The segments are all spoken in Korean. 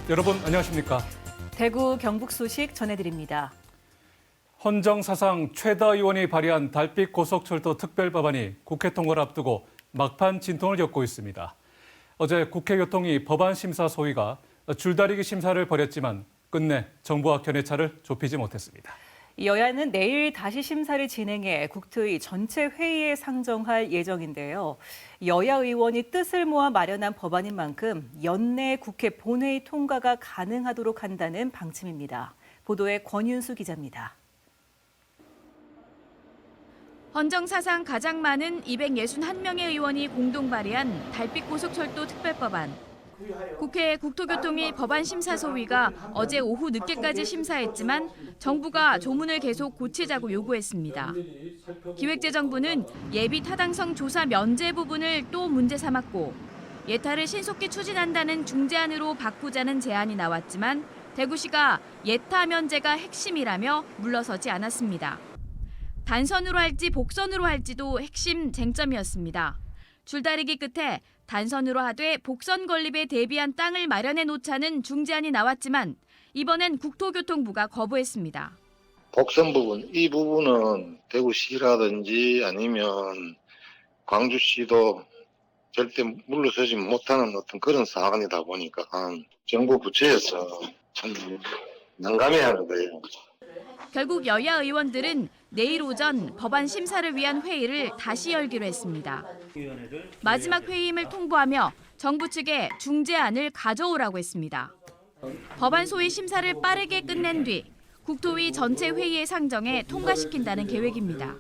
여러분 안녕하십니까? 대구 경북 소식 전해드립니다. 헌정 사상 최다 의원이 발의한 달빛 고속철도 특별법안이 국회 통과를 앞두고 막판 진통을 겪고 있습니다. 어제 국회교통위 법안심사소위가 줄다리기 심사를 벌였지만 끝내 정부와 견해차를 좁히지 못했습니다. 여야는 내일 다시 심사를 진행해 국토위 전체 회의에 상정할 예정인데요. 여야 의원이 뜻을 모아 마련한 법안인 만큼 연내 국회 본회의 통과가 가능하도록 한다는 방침입니다. 보도에 권윤수 기자입니다. 헌정사상 가장 많은 261명의 의원이 공동 발의한 달빛 고속철도 특별법안. 국회 국토교통위 법안심사소위가 어제 오후 늦게까지 심사했지만 정부가 조문을 계속 고치자고 요구했습니다. 기획재정부는 예비 타당성 조사 면제 부분을 또 문제 삼았고 예타를 신속히 추진한다는 중재안으로 바꾸자는 제안이 나왔지만 대구시가 예타 면제가 핵심이라며 물러서지 않았습니다. 단선으로 할지 복선으로 할지도 핵심 쟁점이었습니다. 줄다리기 끝에 단선으로 하되 복선 건립에 대비한 땅을 마련해 놓자는 중재안이 나왔지만 이번엔 국토교통부가 거부했습니다. 복선 부분, 이 부분은 대구시라든지 아니면 광주시도 절대 물러서지 못하는 어떤 그런 사안이다 보니까 정부 부처에서 참 난감해야 하는 거예요. 결국 여야 의원들은 내일 오전 법안 심사를 위한 회의를 다시 열기로 했습니다. 마지막 회의임을 통보하며 정부 측에 중재안을 가져오라고 했습니다. 법안 소위 심사를 빠르게 끝낸 뒤 국토위 전체 회의에 상정해 통과시킨다는 계획입니다.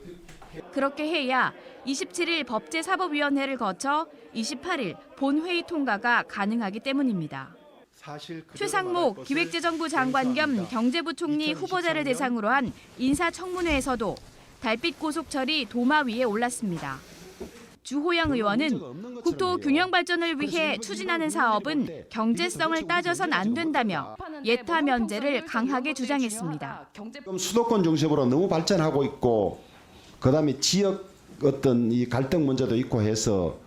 그렇게 해야 27일 법제사법위원회를 거쳐 28일 본회의 통과가 가능하기 때문입니다. 최상목 기획재정부 장관 겸 경제부총리 후보자를 대상으로 한 인사청문회에서도 달빛 고속철이 도마 위에 올랐습니다. 주호영 의원은 국토 균형 발전을 위해 추진하는 사업은 경제성을 따져선 안 된다며 예타 면제를 강하게 주장했습니다. 수도권 중심으로 너무 발전하고 있고 그다음에 지역 어떤 이 갈등 문제도 있고 해서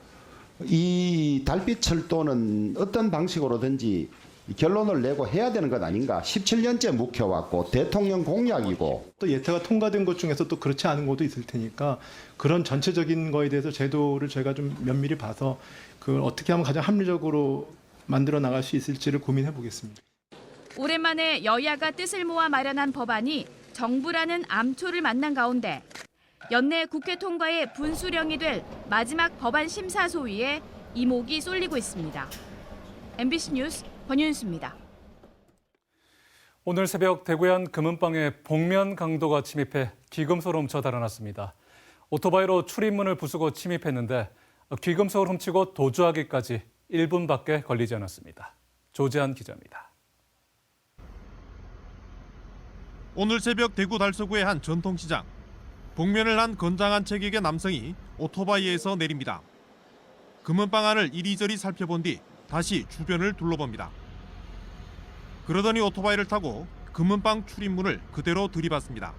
이 달빛 철도는 어떤 방식으로든지 결론을 내고 해야 되는 것 아닌가. 17년째 묵혀왔고 대통령 공약이고. 또 예타가 통과된 것 중에서 또 그렇지 않은 것도 있을 테니까 그런 전체적인 거에 대해서 제도를 저희가 좀 면밀히 봐서 그걸 어떻게 하면 가장 합리적으로 만들어 나갈 수 있을지를 고민해 보겠습니다. 오랜만에 여야가 뜻을 모아 마련한 법안이 정부라는 암초를 만난 가운데 연내 국회 통과의 분수령이 될 마지막 법안 심사 소위에 이목이 쏠리고 있습니다. MBC 뉴스 권윤수입니다. 오늘 새벽 대구현 금은방에 복면 강도가 침입해 귀금속을 훔쳐 달아났습니다. 오토바이로 출입문을 부수고 침입했는데 귀금속을 훔치고 도주하기까지 1분밖에 걸리지 않았습니다. 조재한 기자입니다. 오늘 새벽 대구 달서구의 한 전통시장. 복면을 한 건장한 체격의 남성이 오토바이에서 내립니다. 금은방 안을 이리저리 살펴본 뒤 다시 주변을 둘러봅니다. 그러더니 오토바이를 타고 금은방 출입문을 그대로 들이받습니다.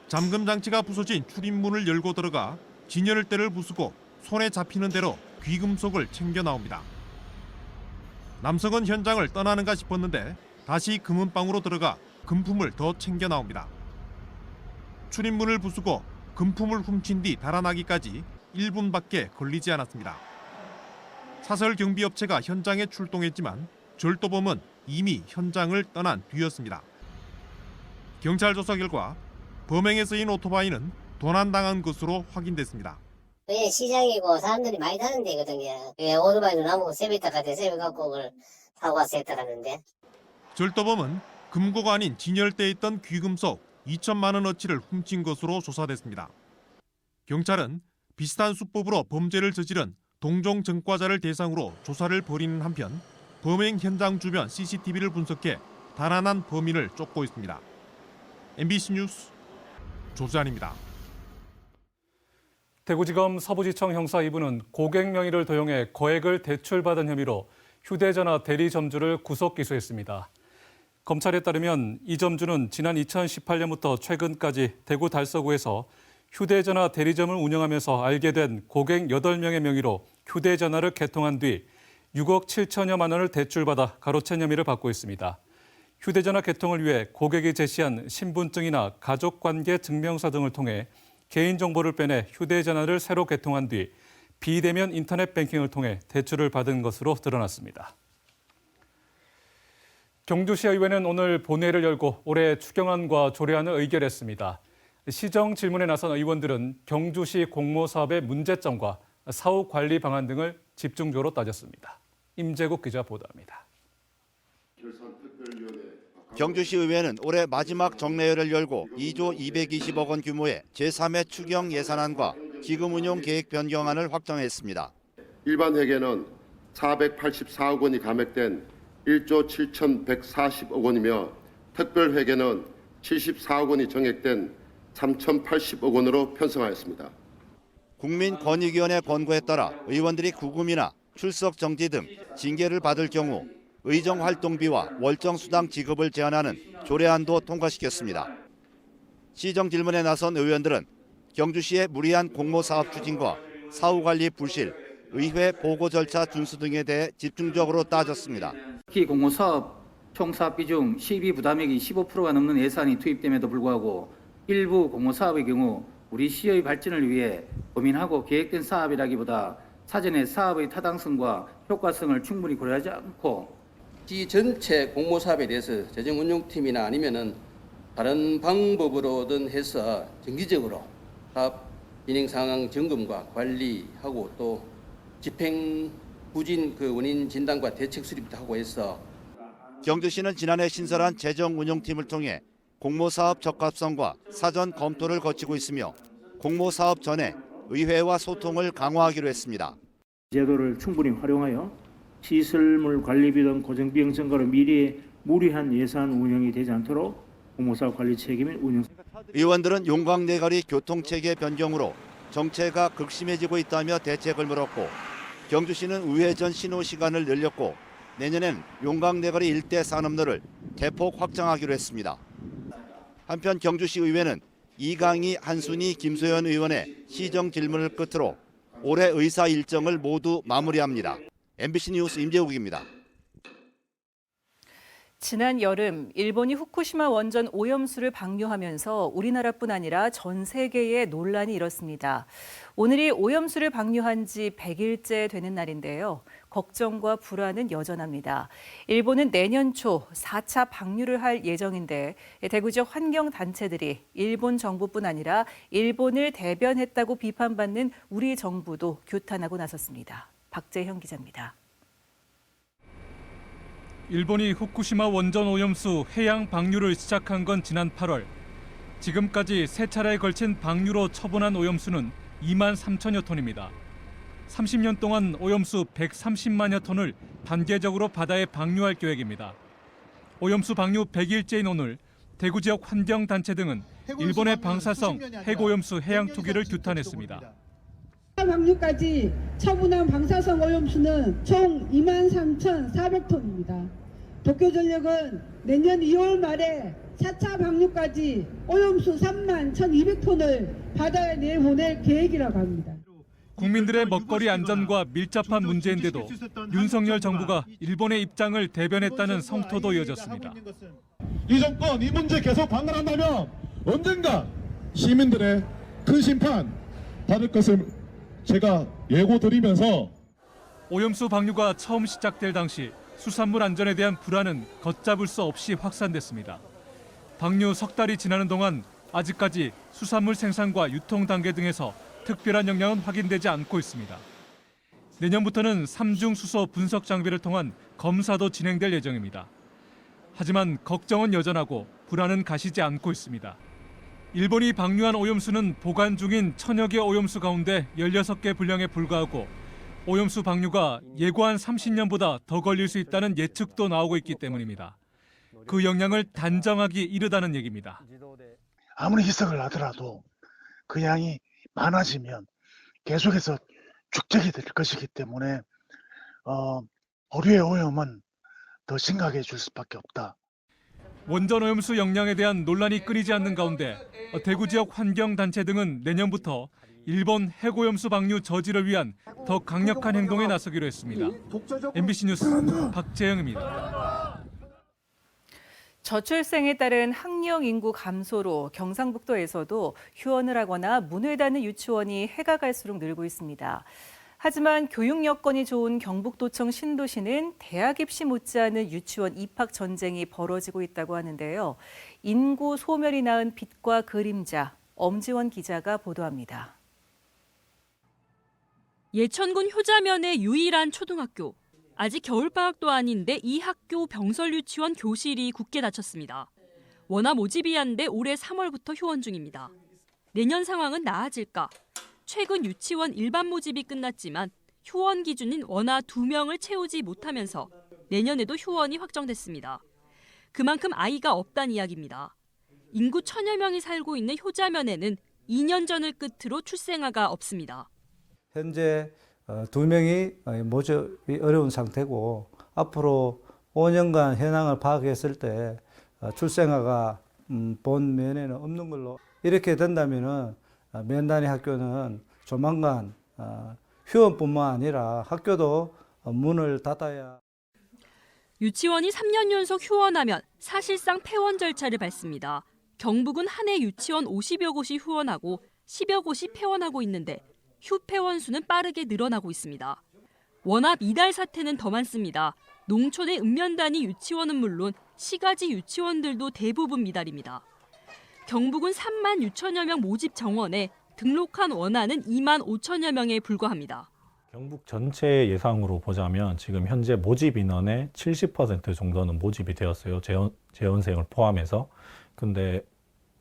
잠금 장치가 부서진 출입문을 열고 들어가 진열대를 부수고 손에 잡히는 대로 귀금속을 챙겨 나옵니다. 남성은 현장을 떠나는가 싶었는데 다시 금은방으로 들어가 금품을 더 챙겨 나옵니다. 출입문을 부수고 금품을 훔친 뒤 달아나기까지 1분밖에 걸리지 않았습니다. 사설 경비업체가 현장에 출동했지만 절도범은 이미 현장을 떠난 뒤였습니다. 경찰 조사 결과 범행에 쓰인 오토바이는 도난당한 것으로 확인됐습니다. 시장이고 사람들이 많이 타는 데거든요. 오토바이도 나무 세비타 같은 세비 갖고 그걸 타고 와서 했다는데. 절도범은 금고가 아닌 진열대에 있던 귀금속 2천만 원어치를 훔친 것으로 조사됐습니다. 경찰은 비슷한 수법으로 범죄를 저지른 동종 전과자를 대상으로 조사를 벌이는 한편 범행 현장 주변 CCTV를 분석해 달아난 범인을 쫓고 있습니다. MBC 뉴스 조재한입니다. 대구지검 서부지청 형사 2부는 고객 명의를 도용해 거액을 대출받은 혐의로 휴대전화 대리점주를 구속 기소했습니다. 검찰에 따르면 이 점주는 지난 2018년부터 최근까지 대구 달서구에서 휴대전화 대리점을 운영하면서 알게 된 고객 8명의 명의로 휴대전화를 개통한 뒤 6억 7천여만 원을 대출받아 가로챈 혐의를 받고 있습니다. 휴대전화 개통을 위해 고객이 제시한 신분증이나 가족관계 증명서 등을 통해 개인정보를 빼내 휴대전화를 새로 개통한 뒤 비대면 인터넷 뱅킹을 통해 대출을 받은 것으로 드러났습니다. 경주시의회는 오늘 본회의를 열고 올해 추경안과 조례안을 의결했습니다. 시정 질문에 나선 의원들은 경주시 공모사업의 문제점과 사후 관리 방안 등을 집중적으로 따졌습니다. 임재국 기자 보도합니다. 경주시의회는 올해 마지막 정례회를 열고 2조 220억 원 규모의 제3회 추경 예산안과 기금 운용 계획 변경안을 확정했습니다. 일반 회계는 484억 원이 감액된 1조 7,140억 원이며 특별 회계는 74억 원이 정액된 3,080억 원으로 편성하였습니다. 국민권익위원회 권고에 따라 의원들이 구금이나 출석 정지 등 징계를 받을 경우 의정 활동비와 월정 수당 지급을 제한하는 조례안도 통과시켰습니다. 시정 질문에 나선 의원들은 경주시의 무리한 공모사업 추진과 사후관리 부실, 의회 보고 절차 준수 등에 대해 집중적으로 따졌습니다. 특히 공모사업 총사업 비중 12 부담액이 15%가 넘는 예산이 투입됨에도 불구하고 일부 공모사업의 경우 우리 시의 발전을 위해 고민하고 계획된 사업이라기보다 사전에 사업의 타당성과 효과성을 충분히 고려하지 않고 시 전체 공모사업에 대해서 재정운용팀이나 아니면은 다른 방법으로든 해서 정기적으로 사업 진행 상황 점검과 관리하고 또 집행 부진 원인 진단과 대책 수립도 하고 해서 경주시는 지난해 신설한 재정운용팀을 통해 공모사업 적합성과 사전 검토를 거치고 있으며 공모사업 전에 의회와 소통을 강화하기로 했습니다. 제도를 충분히 활용하여 시설물 관리비 등 고정비용 증가로 미래에 무리한 예산 운영이 되지 않도록 공모사업 관리 책임을 운영. 의원들은 용광내거리 교통체계 변경으로 정체가 극심해지고 있다며 대책을 물었고 경주시는 우회전 신호 시간을 늘렸고 내년엔 용광내거리 일대 산업로를 대폭 확장하기로 했습니다. 한편 경주시 의회는 이강희, 한순희, 김소연 의원의 시정 질문을 끝으로 올해 의사 일정을 모두 마무리합니다. MBC 뉴스 임재욱입니다. 지난 여름 일본이 후쿠시마 원전 오염수를 방류하면서 우리나라뿐 아니라 전 세계에 논란이 일었습니다. 오늘이 오염수를 방류한 지 100일째 되는 날인데요. 걱정과 불안은 여전합니다. 일본은 내년 초 4차 방류를 할 예정인데 대구 지역 환경단체들이 일본 정부뿐 아니라 일본을 대변했다고 비판받는 우리 정부도 규탄하고 나섰습니다. 박재형 기자입니다. 일본이 후쿠시마 원전 오염수 해양 방류를 시작한 건 지난 8월. 지금까지 3차례에 걸친 방류로 처분한 오염수는 2만 3천여 톤입니다. 30년 동안 오염수 130만여 톤을 단계적으로 바다에 방류할 계획입니다. 오염수 방류 100일째인 오늘 대구 지역 환경단체 등은 일본의 방사성 핵오염수 해양 투기를 규탄했습니다. 방류까지 처분한 방사성 오염수는 총 23,400톤입니다. 도쿄전력은 내년 2월 말에 4차 방류까지 오염수 31,200톤을 바다에 내보낼 계획이라고 합니다. 국민들의 먹거리 안전과 밀접한 문제인데도 윤석열 정부가 일본의 입장을 대변했다는 성토도 이어졌습니다. 이 정권 이 문제 계속 방관한다면 언젠가 시민들의 큰 심판 받을 것을 제가 예고드리면서 오염수 방류가 처음 시작될 당시 수산물 안전에 대한 불안은 걷잡을 수 없이 확산됐습니다. 방류 석 달이 지나는 동안 아직까지 수산물 생산과 유통 단계 등에서 특별한 영향은 확인되지 않고 있습니다. 내년부터는 삼중 수소 분석 장비를 통한 검사도 진행될 예정입니다. 하지만 걱정은 여전하고 불안은 가시지 않고 있습니다. 일본이 방류한 오염수는 보관 중인 1000여 개 오염수 가운데 16개 분량에 불과하고 오염수 방류가 예고한 30년보다 더 걸릴 수 있다는 예측도 나오고 있기 때문입니다. 그 영향을 단정하기 이르다는 얘기입니다. 아무리 희석을 하더라도 그 양이 많아지면 계속해서 축적이 될 것이기 때문에 어류의 오염은 더 심각해질 수밖에 없다. 원전 오염수 영향에 대한 논란이 끊이지 않는 가운데 대구 지역 환경단체 등은 내년부터 일본 해고염수 방류 저지를 위한 더 강력한 행동에 나서기로 했습니다. MBC 뉴스 박재영입니다. 저출생에 따른 학령 인구 감소로 경상북도에서도 휴원을 하거나 문을 닫는 유치원이 해가 갈수록 늘고 있습니다. 하지만 교육 여건이 좋은 경북도청 신도시는 대학 입시 못지않은 유치원 입학 전쟁이 벌어지고 있다고 하는데요. 인구 소멸이 낳은 빛과 그림자, 엄지원 기자가 보도합니다. 예천군 효자면의 유일한 초등학교. 아직 겨울방학도 아닌데 이 학교 병설유치원 교실이 굳게 닫혔습니다. 원화 모집이 한데 올해 3월부터 휴원 중입니다. 내년 상황은 나아질까? 최근 유치원 일반 모집이 끝났지만 휴원 기준인 원화 2명을 채우지 못하면서 내년에도 휴원이 확정됐습니다. 그만큼 아이가 없다는 이야기입니다. 인구 1000여 명이 살고 있는 효자면에는 2년 전을 끝으로 출생아가 없습니다. 현재 2명이 모집이 어려운 상태고 앞으로 5년간 현황을 파악했을 때 출생아가 본 면에는 없는 걸로 이렇게 된다면은 면 단위 학교는 조만간 휴원뿐만 아니라 학교도 문을 닫아야. 유치원이 3년 연속 휴원하면 사실상 폐원 절차를 밟습니다. 경북은 한 해 유치원 50여 곳이 휴원하고 10여 곳이 폐원하고 있는데 휴폐원 수는 빠르게 늘어나고 있습니다. 워낙 이달 사태는 더 많습니다. 농촌의 읍면 단위 유치원은 물론 시가지 유치원들도 대부분 미달입니다. 경북은 3만 6천여 명 모집 정원에 등록한 원아는 2만 5천여 명에 불과합니다. 경북 전체 예상으로 보자면 지금 현재 모집 인원의 70% 정도는 모집이 되었어요. 재원생을 포함해서. 근데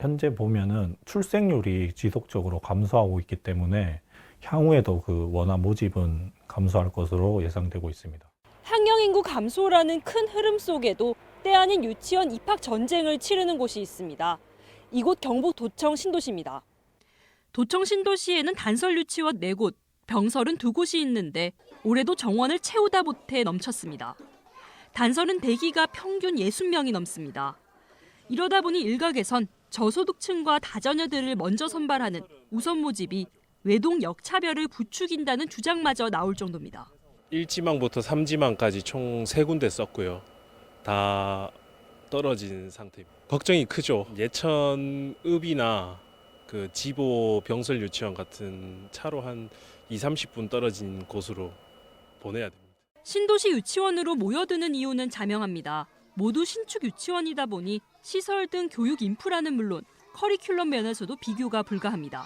현재 보면은 출생률이 지속적으로 감소하고 있기 때문에 향후에도 그 원아 모집은 감소할 것으로 예상되고 있습니다. 학령 인구 감소라는 큰 흐름 속에도 때 아닌 유치원 입학 전쟁을 치르는 곳이 있습니다. 이곳 경북 도청 신도시입니다. 도청 신도시에는 단설 유치원 4곳, 병설은 2곳이 있는데 올해도 정원을 채우다 못해 넘쳤습니다. 단설은 대기가 평균 60명이 넘습니다. 이러다 보니 일각에선 저소득층과 다자녀들을 먼저 선발하는 우선 모집이 외동 역차별을 부추긴다는 주장마저 나올 정도입니다. 1지망부터 3지망까지 총 3군데 썼고요. 다 떨어진 상태입니다. 걱정이 크죠. 예천읍이나 그 지보 병설 유치원 같은 차로 한 20-30분 떨어진 곳으로 보내야 됩니다. 신도시 유치원으로 모여드는 이유는 자명합니다. 모두 신축 유치원이다 보니 시설 등 교육 인프라는 물론 커리큘럼 면에서도 비교가 불가합니다.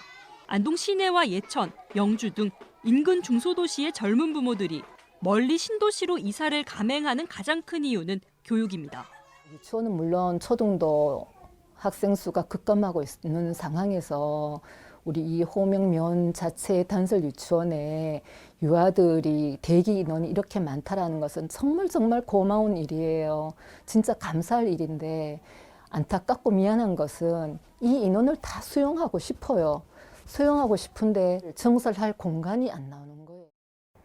안동 시내와 예천, 영주 등 인근 중소도시의 젊은 부모들이 멀리 신도시로 이사를 감행하는 가장 큰 이유는 교육입니다. 유치원은 물론 초등도 학생 수가 급감하고 있는 상황에서 우리 이 호명면 자체의 단설 유치원에 유아들이 대기 인원이 이렇게 많다라는 것은 정말 고마운 일이에요. 진짜 감사할 일인데 안타깝고 미안한 것은 이 인원을 다 수용하고 싶어요. 수용하고 싶은데 증설할 공간이 안 나오는 거예요.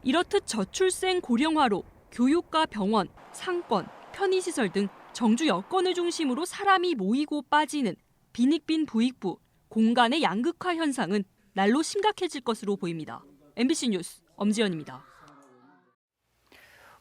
이렇듯 저출생 고령화로 교육과 병원, 상권, 편의시설 등 정주 여건을 중심으로 사람이 모이고 빠지는 빈익빈 부익부, 공간의 양극화 현상은 날로 심각해질 것으로 보입니다. MBC 뉴스 엄지연입니다.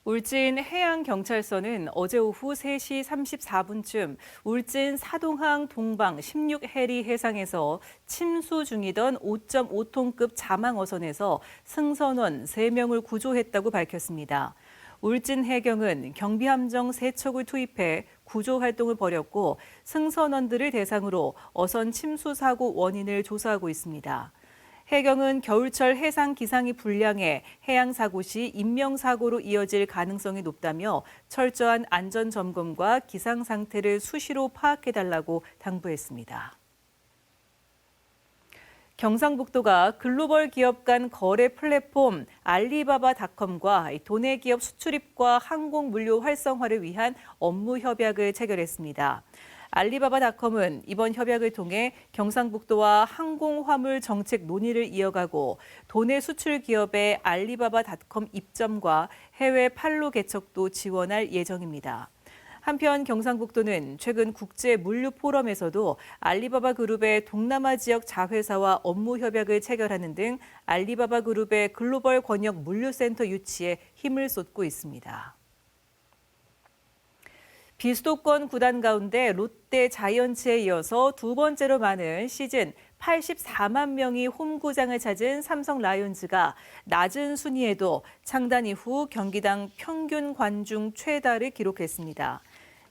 울진 해양경찰서는 어제 오후 3시 34분쯤 울진 사동항 동방 16해리 해상에서 침수 중이던 5.5톤급 자망어선에서 승선원 3명을 구조했다고 밝혔습니다. 울진 해경은 경비함정 3척을 투입해 구조 활동을 벌였고 승선원들을 대상으로 어선 침수 사고 원인을 조사하고 있습니다. 해경은 겨울철 해상 기상이 불량해 해양 사고 시 인명사고로 이어질 가능성이 높다며 철저한 안전 점검과 기상 상태를 수시로 파악해달라고 당부했습니다. 경상북도가 글로벌 기업 간 거래 플랫폼 알리바바닷컴과 도내 기업 수출입과 항공 물류 활성화를 위한 업무 협약을 체결했습니다. 알리바바닷컴은 이번 협약을 통해 경상북도와 항공화물 정책 논의를 이어가고 도내 수출 기업의 알리바바닷컴 입점과 해외 판로 개척도 지원할 예정입니다. 한편 경상북도는 최근 국제 물류 포럼에서도 알리바바 그룹의 동남아 지역 자회사와 업무 협약을 체결하는 등 알리바바 그룹의 글로벌 권역 물류센터 유치에 힘을 쏟고 있습니다. 비수도권 구단 가운데 롯데 자이언츠에 이어서 두 번째로 많은 시즌 84만 명이 홈구장을 찾은 삼성 라이온즈가 낮은 순위에도 창단 이후 경기당 평균 관중 최다를 기록했습니다.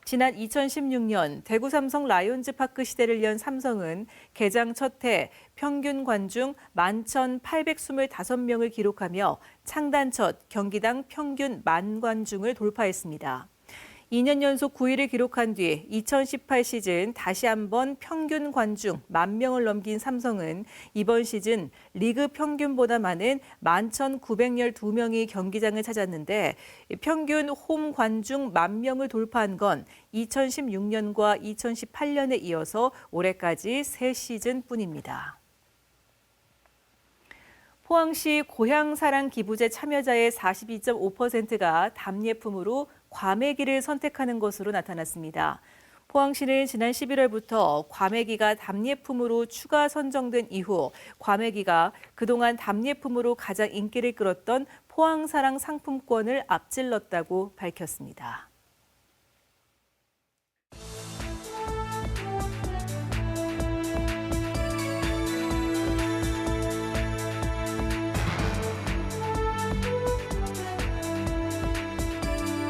지난 2016년 대구 삼성 라이온즈 파크 시대를 연 삼성은 개장 첫 해 평균 관중 11,825명을 기록하며 창단 첫 경기당 평균 만 관중을 돌파했습니다. 2년 연속 9위를 기록한 뒤 2018 시즌 다시 한번 평균 관중 10,000명을 넘긴 삼성은 이번 시즌 리그 평균보다 많은 11,912명이 경기장을 찾았는데 평균 홈 관중 10,000명을 돌파한 건 2016년과 2018년에 이어서 올해까지 3시즌뿐입니다. 포항시 고향사랑 기부제 참여자의 42.5%가 답례품으로 과메기를 선택하는 것으로 나타났습니다. 포항시는 지난 11월부터 과메기가 답례품으로 추가 선정된 이후 과메기가 그동안 답례품으로 가장 인기를 끌었던 포항사랑 상품권을 앞질렀다고 밝혔습니다.